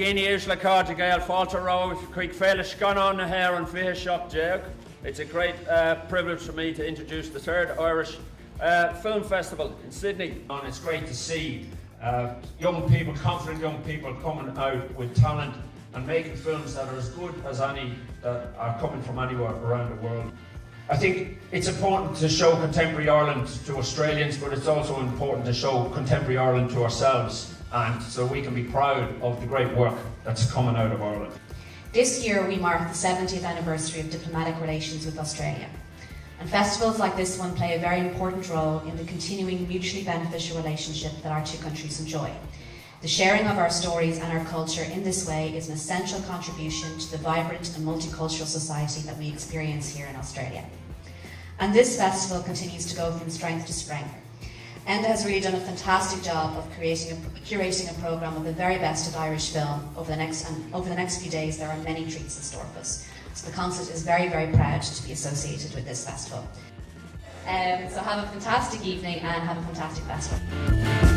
Years le card Gael Falter Road, Creek Felish gone on the hair and fish shop Jag. It's a great privilege for me to introduce the third Irish Film Festival in Sydney. And it's great to see young people, confident young people coming out with talent and making films that are as good as any that are coming from anywhere around the world. I think it's important to show contemporary Ireland to Australians, but it's also important to show contemporary Ireland to ourselves, and so we can be proud of the great work that's coming out of Ireland. This year we mark the 70th anniversary of diplomatic relations with Australia. And festivals like this one play a very important role in the continuing mutually beneficial relationship that our two countries enjoy. The sharing of our stories and our culture in this way is an essential contribution to the vibrant and multicultural society that we experience here in Australia. And this festival continues to go from strength to strength. Enda has really done a fantastic job of curating a programme of the very best of Irish film over the next few days. There are many treats in store for us. So the concert is very, very proud to be associated with this festival. So have a fantastic evening and have a fantastic festival.